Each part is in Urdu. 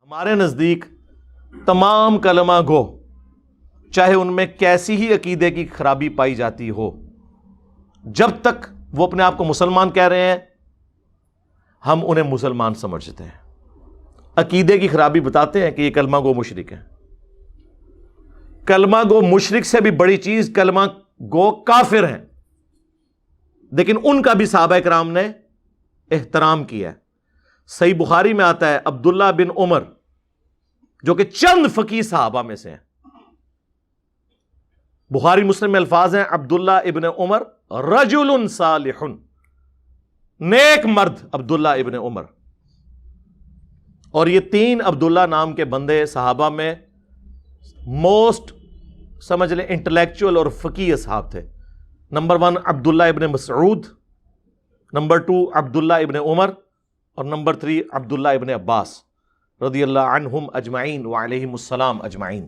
ہمارے نزدیک تمام کلمہ گو چاہے ان میں کیسی ہی عقیدے کی خرابی پائی جاتی ہو، جب تک وہ اپنے آپ کو مسلمان کہہ رہے ہیں ہم انہیں مسلمان سمجھتے ہیں۔ عقیدے کی خرابی بتاتے ہیں کہ یہ کلمہ گو مشرک ہیں۔ کلمہ گو مشرک سے بھی بڑی چیز کلمہ گو کافر ہیں، لیکن ان کا بھی صحابہ کرام نے احترام کیا ہے۔ صحیح بخاری میں آتا ہے عبداللہ بن عمر جو کہ چند فقیہ صحابہ میں سے ہیں، بخاری مسلم میں الفاظ ہیں عبداللہ ابن عمر رجل صالح، نیک مرد عبداللہ ابن عمر۔ اور یہ تین عبداللہ نام کے بندے صحابہ میں موسٹ سمجھ لیں انٹلیکچوئل اور فقیہ صحاب تھے۔ نمبر 1 عبداللہ ابن مسعود، نمبر 2 عبداللہ ابن عمر، اور نمبر 3 عبداللہ ابن عباس رضی اللہ عنہم اجمعین وعلیہم السلام اجمعین۔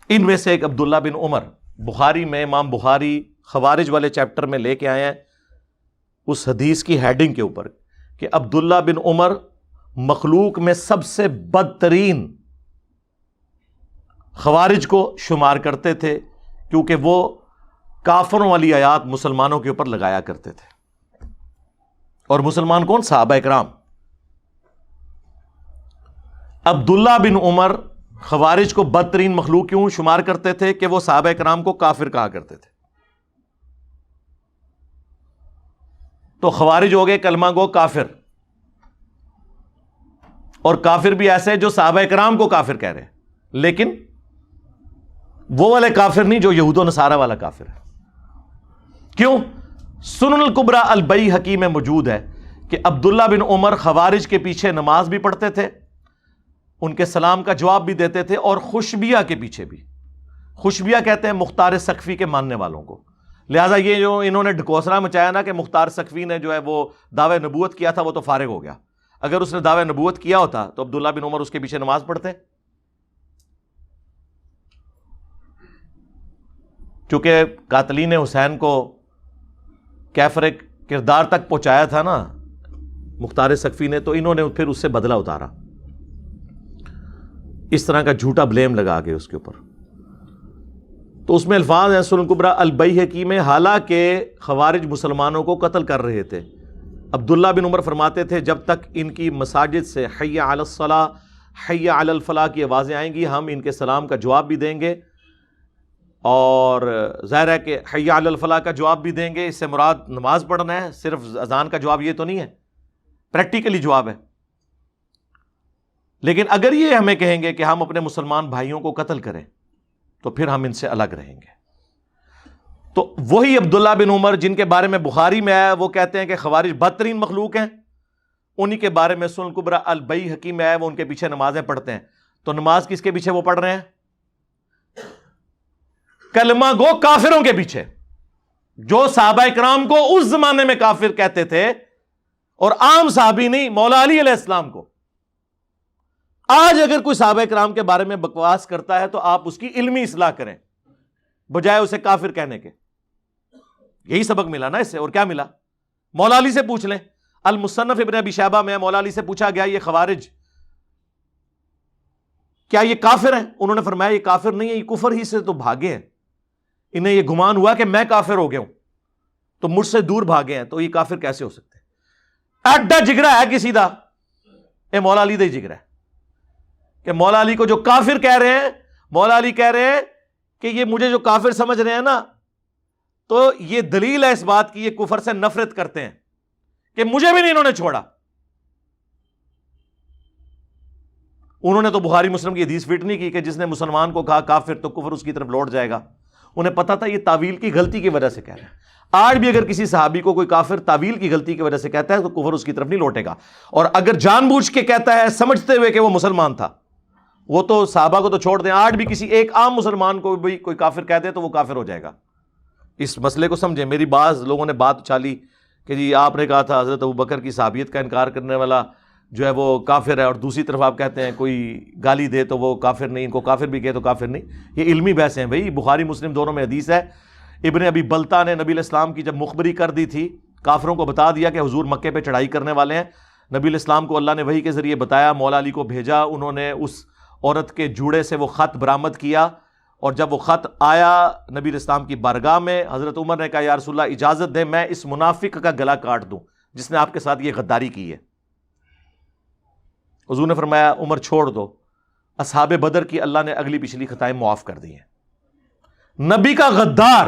ان میں سے ایک عبداللہ بن عمر بخاری میں امام بخاری خوارج والے چیپٹر میں لے کے آئے ہیں اس حدیث کی ہیڈنگ کے اوپر کہ عبداللہ بن عمر مخلوق میں سب سے بدترین خوارج کو شمار کرتے تھے، کیونکہ وہ کافروں والی آیات مسلمانوں کے اوپر لگایا کرتے تھے۔ اور مسلمان کون؟ صحابہ کرام۔ عبداللہ بن عمر خوارج کو بدترین مخلوق کیوں شمار کرتے تھے؟ کہ وہ صحابہ کرام کو کافر کہا کرتے تھے۔ تو خوارج ہو گئے کلمہ گو کافر، اور کافر بھی ایسے جو صحابہ کرام کو کافر کہہ رہے ہیں، لیکن وہ والے کافر نہیں جو یہود و نصارہ والا کافر ہے۔ کیوں؟ سنن الکبری البیہقی میں موجود ہے کہ عبداللہ بن عمر خوارج کے پیچھے نماز بھی پڑھتے تھے، ان کے سلام کا جواب بھی دیتے تھے، اور خوشبیہ کے پیچھے بھی۔ خوشبیہ کہتے ہیں مختار سقفی کے ماننے والوں کو۔ لہٰذا یہ جو انہوں نے ڈھکوسلا مچایا نا کہ مختار سقفی نے جو ہے وہ دعوی نبوت کیا تھا، وہ تو فارغ ہو گیا۔ اگر اس نے دعوی نبوت کیا ہوتا تو عبداللہ بن عمر اس کے پیچھے نماز پڑھتے؟ چونکہ قاتلین حسین کو کیفر کردار تک پہنچایا تھا نا مختار سقفی نے، تو انہوں نے پھر اس سے بدلہ اتارا، اس طرح کا جھوٹا بلیم لگا کے اس کے اوپر۔ تو اس میں الفاظ ہیں سنن الکبری البیہقی میں، حالانکہ خوارج مسلمانوں کو قتل کر رہے تھے، عبداللہ بن عمر فرماتے تھے جب تک ان کی مساجد سے حی علی الصلاۃ حی علی الفلاح کی آوازیں آئیں گی ہم ان کے سلام کا جواب بھی دیں گے، اور ظاہر ہے کہ حی علی الفلاح کا جواب بھی دیں گے، اس سے مراد نماز پڑھنا ہے، صرف اذان کا جواب یہ تو نہیں ہے، پریکٹیکلی جواب ہے۔ لیکن اگر یہ ہمیں کہیں گے کہ ہم اپنے مسلمان بھائیوں کو قتل کریں تو پھر ہم ان سے الگ رہیں گے۔ تو وہی عبداللہ بن عمر جن کے بارے میں بخاری میں آیا وہ کہتے ہیں کہ خوارج بدترین مخلوق ہیں، انہی کے بارے میں سنن الکبری البیہقی میں آیا وہ ان کے پیچھے نمازیں پڑھتے ہیں۔ تو نماز کس کے پیچھے وہ پڑھ رہے ہیں؟ کلمہ گو کافروں کے پیچھے، جو صحابہ کرام کو اس زمانے میں کافر کہتے تھے، اور عام صحابی نہیں، مولا علی علیہ السلام کو۔ آج اگر کوئی صحابہ کرام کے بارے میں بکواس کرتا ہے تو آپ اس کی علمی اصلاح کریں بجائے اسے کافر کہنے کے۔ یہی سبق ملا نا اس سے، اور کیا ملا؟ مولا علی سے پوچھ لیں، المصنف ابن ابی شیبہ میں مولا علی سے پوچھا گیا یہ خوارج کیا یہ کافر ہیں؟ انہوں نے فرمایا یہ کافر نہیں ہے، یہ کفر ہی سے تو بھاگے ہیں، انہیں یہ گمان ہوا کہ میں کافر ہو گیا ہوں تو مجھ سے دور بھاگے ہیں، تو یہ کافر کیسے ہو سکتے ہیں؟ ایڈا جگرا ہے کسی دا، اے مولا علی دا ہی جگرا ہے کہ مولا علی کو جو کافر کہہ رہے ہیں، مولا علی کہہ رہے ہیں کہ یہ مجھے جو کافر سمجھ رہے ہیں نا، تو یہ دلیل ہے اس بات کی یہ کفر سے نفرت کرتے ہیں کہ مجھے بھی نہیں انہوں نے چھوڑا۔ انہوں نے تو بخاری مسلم کی حدیث فٹ نہیں کی کہ جس نے مسلمان کو کہا کافر تو کفر اس کی طرف لوٹ جائے گا۔ انہیں پتا تھا یہ تعویل کی غلطی کی وجہ سے کہہ رہے ہیں۔ آج بھی اگر کسی صحابی کو کوئی کافر تعویل کی غلطی کی وجہ سے کہتا ہے تو کفر اس کی طرف نہیں لوٹے گا، اور اگر جان بوجھ کے کہتا ہے سمجھتے ہوئے کہ وہ مسلمان تھا، وہ تو صحابہ کو تو چھوڑ دیں، آج بھی کسی ایک عام مسلمان کو بھی کوئی کافر کہہ دے تو وہ کافر ہو جائے گا۔ اس مسئلے کو سمجھیں۔ میری بعض لوگوں نے بات اچھالی کہ جی آپ نے کہا تھا حضرت ابوبکر کی صحابیت کا انکار کرنے والا جو ہے وہ کافر ہے، اور دوسری طرف آپ کہتے ہیں کوئی گالی دے تو وہ کافر نہیں، ان کو کافر بھی کہے تو کافر نہیں۔ یہ علمی بحثیں ہیں بھائی، بخاری مسلم دونوں میں حدیث ہے۔ ابن ابی بلتہ نے نبی علیہ السلام کی جب مخبری کر دی تھی، کافروں کو بتا دیا کہ حضور مکے پہ چڑھائی کرنے والے ہیں، نبی علیہ السلام کو اللہ نے وحی کے ذریعے بتایا، مولا علی کو بھیجا، انہوں نے اس عورت کے جوڑے سے وہ خط برآمد کیا، اور جب وہ خط آیا نبی علیہ السلام کی بارگاہ میں، حضرت عمر نے کہا یا رسول اللہ اجازت دیں میں اس منافق کا گلا کاٹ دوں جس نے آپ کے ساتھ یہ غداری کی ہے۔ حضور نے فرمایا عمر چھوڑ دو، اصحاب بدر کی اللہ نے اگلی پچھلی خطائیں معاف کر دی ہیں۔ نبی کا غدار،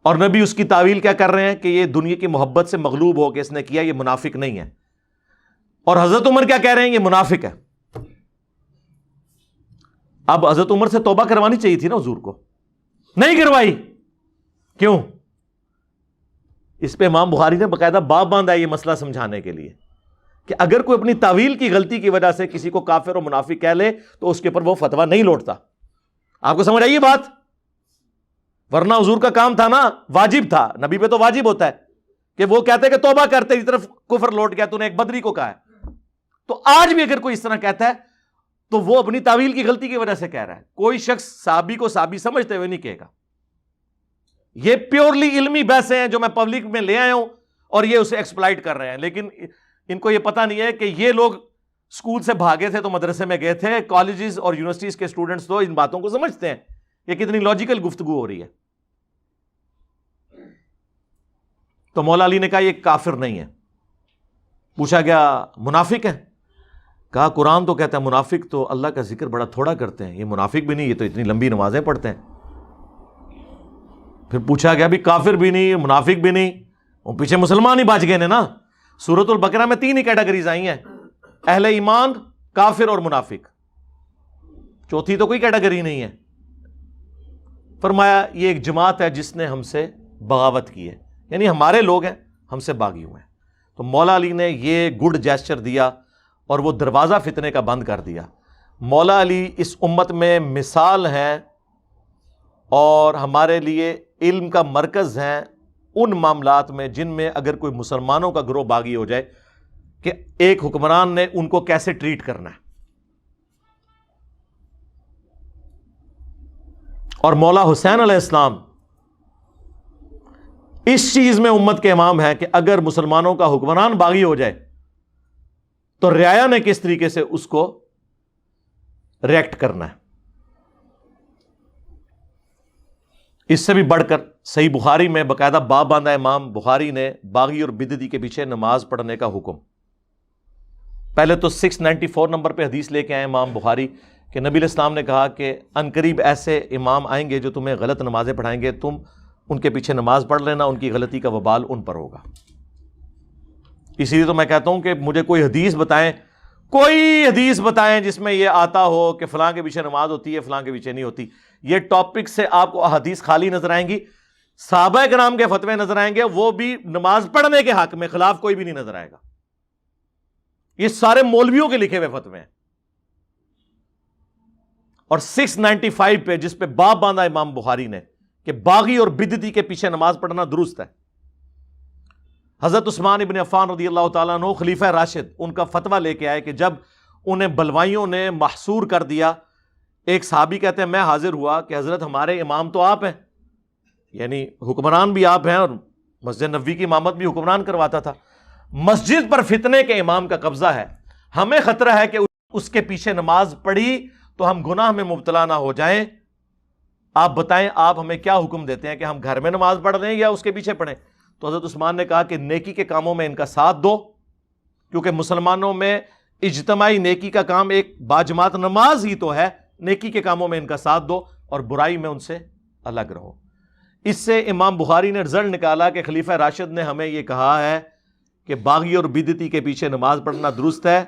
اور نبی اس کی تعویل کیا کر رہے ہیں کہ یہ دنیا کی محبت سے مغلوب ہو کے اس نے کیا، یہ منافق نہیں ہے۔ اور حضرت عمر کیا کہہ رہے ہیں؟ یہ منافق ہے۔ اب حضرت عمر سے توبہ کروانی چاہیے تھی نا حضور کو، نہیں کروائی، کیوں؟ اس پہ امام بخاری نے باقاعدہ باب باندھا ہے یہ مسئلہ سمجھانے کے لیے کہ اگر کوئی اپنی تعویل کی غلطی کی وجہ سے کسی کو کافر اور منافق کہہ لے تو اس کے اوپر وہ فتویٰ نہیں لوٹتا۔ آپ کو سمجھ آئی بات؟ ورنہ حضور کا کام تھا نا، واجب تھا، نبی پہ تو واجب ہوتا ہے کہ وہ کہتے کہ توبہ کرتے اس طرف کفر لوٹ گیا، تو نے ایک بدری کو کہا ہے۔ تو آج بھی اگر کوئی اس طرح کہتا ہے تو وہ اپنی تعویل کی غلطی کی وجہ سے کہہ رہا ہے۔ کوئی شخص صحابی کو صحابی سمجھتے ہوئے نہیں کہے گا۔ یہ پیورلی علمی بحثیں ہیں جو میں پبلک میں لے آیا ہوں اور یہ اسے ایکسپلائٹ کر رہے ہیں، لیکن ان کو یہ پتہ نہیں ہے کہ یہ لوگ اسکول سے بھاگے تھے تو مدرسے میں گئے تھے، کالجز اور یونیورسٹیز کے اسٹوڈنٹس تو ان باتوں کو سمجھتے ہیں۔ یہ کتنی لاجیکل گفتگو ہو رہی ہے۔ تو مولا علی نے کہا یہ کافر نہیں ہے۔ پوچھا گیا منافق ہے؟ کہا قرآن تو کہتا ہے منافق تو اللہ کا ذکر بڑا تھوڑا کرتے ہیں، یہ منافق بھی نہیں، یہ تو اتنی لمبی نمازیں پڑھتے ہیں۔ پھر پوچھا گیا بھی کافر بھی نہیں منافق بھی نہیں، وہ پیچھے مسلمان ہی بچ گئے نا۔ سورۃ البقرہ میں 3 ہی کیٹیگریز آئی ہیں، اہل ایمان، کافر اور منافق، چوتھی تو کوئی کیٹیگری نہیں ہے۔ فرمایا یہ ایک جماعت ہے جس نے ہم سے بغاوت کی ہے، یعنی ہمارے لوگ ہیں، ہم سے باغی ہوئے ہیں۔ تو مولا علی نے یہ گڈ جیسچر دیا اور وہ دروازہ فتنے کا بند کر دیا۔ مولا علی اس امت میں مثال ہیں اور ہمارے لیے علم کا مرکز ہیں ان معاملات میں جن میں اگر کوئی مسلمانوں کا گروہ باغی ہو جائے کہ ایک حکمران نے ان کو کیسے ٹریٹ کرنا ہے۔ اور مولا حسین علیہ السلام اس چیز میں امت کے امام ہے کہ اگر مسلمانوں کا حکمران باغی ہو جائے تو رعایا نے کس طریقے سے اس کو ریئیکٹ کرنا ہے۔ اس سے بھی بڑھ کر صحیح بخاری میں باقاعدہ باب باندھا امام بخاری نے باغی اور بدعتی کے پیچھے نماز پڑھنے کا حکم۔ پہلے تو 694 نمبر پہ حدیث لے کے آئے امام بخاری کہ نبی علیہ السلام نے کہا کہ عنقریب ایسے امام آئیں گے جو تمہیں غلط نمازیں پڑھائیں گے، تم ان کے پیچھے نماز پڑھ لینا، ان کی غلطی کا وبال ان پر ہوگا۔ اسی لیے تو میں کہتا ہوں کہ مجھے کوئی حدیث بتائیں، کوئی حدیث بتائیں جس میں یہ آتا ہو کہ فلاں کے پیچھے نماز ہوتی ہے، فلاں کے پیچھے نہیں ہوتی۔ یہ ٹاپک سے آپ کو حدیث خالی نظر آئیں گی، صحابہ کرام کے فتوے نظر آئیں گے، وہ بھی نماز پڑھنے کے حق میں خلاف کوئی بھی نہیں نظر آئے گا۔ یہ سارے مولویوں کے لکھے ہوئے فتوے ہیں۔ اور 695 پہ جس پہ باب باندھا امام بخاری نے کہ باغی اور بدعتی کے پیچھے نماز پڑھنا درست ہے، حضرت عثمان ابن عفان رضی اللہ تعالیٰ عنہ خلیفہ راشد ان کا فتویٰ لے کے آئے کہ جب انہیں بلوائیوں نے محصور کر دیا، ایک صحابی کہتے ہیں میں حاضر ہوا کہ حضرت ہمارے امام تو آپ ہیں، یعنی حکمران بھی آپ ہیں، اور مسجد نبوی کی امامت بھی حکمران کرواتا تھا، مسجد پر فتنے کے امام کا قبضہ ہے، ہمیں خطرہ ہے کہ اس کے پیچھے نماز پڑھی تو ہم گناہ میں مبتلا نہ ہو جائیں، آپ بتائیں آپ ہمیں کیا حکم دیتے ہیں کہ ہم گھر میں نماز پڑھ دیں یا اس کے پیچھے پڑھیں؟ تو حضرت عثمان نے کہا کہ نیکی کے کاموں میں ان کا ساتھ دو، کیونکہ مسلمانوں میں اجتماعی نیکی کا کام ایک باجماعت نماز ہی تو ہے، نیکی کے کاموں میں ان کا ساتھ دو اور برائی میں ان سے الگ رہو۔ اس سے امام بخاری نے رزلٹ نکالا کہ خلیفہ راشد نے ہمیں یہ کہا ہے کہ باغی اور بدعتی کے پیچھے نماز پڑھنا درست ہے،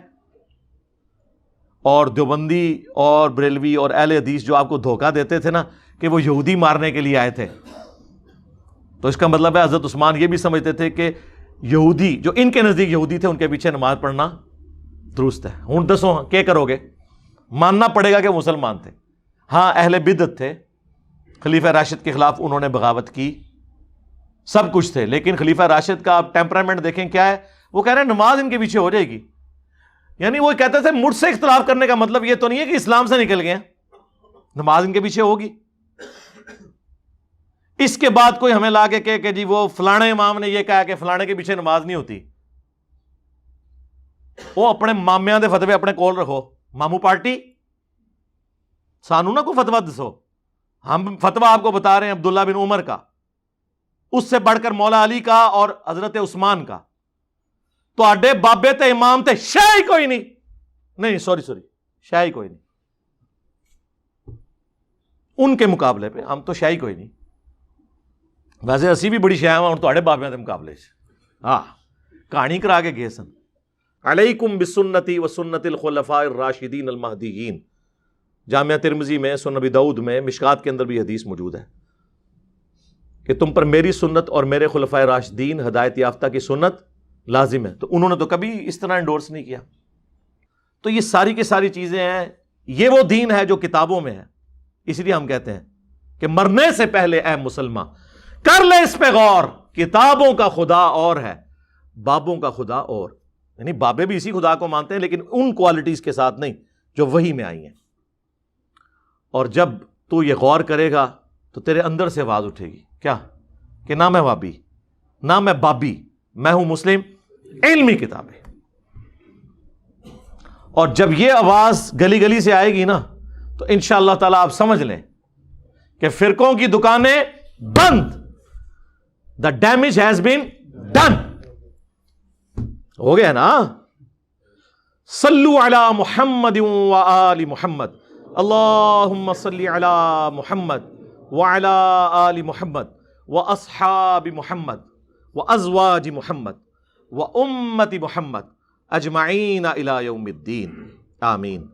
اور دیوبندی اور بریلوی اور اہل حدیث جو آپ کو دھوکہ دیتے تھے نا کہ وہ یہودی مارنے کے لیے آئے تھے، تو اس کا مطلب ہے حضرت عثمان یہ بھی سمجھتے تھے کہ یہودی جو ان کے نزدیک یہودی تھے ان کے پیچھے نماز پڑھنا درست ہے۔ ہوں دسو کیا کرو گے؟ ماننا پڑے گا کہ مسلمان تھے، ہاں اہل بدعت تھے، خلیفہ راشد کے خلاف انہوں نے بغاوت کی، سب کچھ تھے، لیکن خلیفہ راشد کا آپ ٹیمپرامنٹ دیکھیں کیا ہے، وہ کہہ رہے ہیں نماز ان کے پیچھے ہو جائے گی، یعنی وہ کہتے تھے مجھ سے اختلاف کرنے کا مطلب یہ تو نہیں ہے کہ اسلام سے نکل گئے، نماز ان کے پیچھے ہوگی۔ اس کے بعد کوئی ہمیں لا کے کہ جی وہ فلانے امام نے یہ کہا کہ فلانے کے پیچھے نماز نہیں ہوتی، وہ اپنے مامیاں دے فتوے اپنے کول رکھو، مامو پارٹی سانو نہ کوئی فتوا دسو، ہم فتوا آپ کو بتا رہے ہیں عبداللہ بن عمر کا، اس سے بڑھ کر مولا علی کا اور حضرت عثمان کا. تو آڈے بابے تے امام تے شے ہی کوئی نہیں سوری شے ہی کوئی نہیں، ان کے مقابلے پہ ہم تو شے ہی کوئی نہیں. ویسے اسی بھی بڑی شے ہوں تواڈے بابیاں دے مقابلے چ. ہاں کہانی کرا کے گئے سن. علیکم بسنتی و سنت الخلفاء الراشدین المہدیین. جامعہ ترمذی میں، سنن ابی داؤد میں، مشکات کے اندر بھی حدیث موجود ہے کہ تم پر میری سنت اور میرے خلفائے راشدین ہدایت یافتہ کی سنت لازم ہے. تو انہوں نے تو کبھی اس طرح انڈورس نہیں کیا. تو یہ ساری کی ساری چیزیں ہیں، یہ وہ دین ہے جو کتابوں میں ہے. اس لیے ہم کہتے ہیں کہ مرنے سے پہلے اے مسلمان کر لے اس پہ غور، کتابوں کا خدا اور ہے، بابوں کا خدا اور. یعنی بابے بھی اسی خدا کو مانتے ہیں لیکن ان کوالٹیز کے ساتھ نہیں جو وحی میں آئی ہیں. اور جب تو یہ غور کرے گا تو تیرے اندر سے آواز اٹھے گی کیا کہ نہ میں وابی نہ میں بابی، میں ہوں مسلم علمی کتابیں. اور جب یہ آواز گلی گلی سے آئے گی نا تو انشاءاللہ تعالی آپ سمجھ لیں کہ فرقوں کی دکانیں بند. The damage has been done. ہو گیا نا. صلو علی محمد و آل محمد. اللہم صلی علی محمد وعلی آل محمد واصحاب محمد وازواج محمد وامت محمد اجمعین الی یوم الدین. آمین.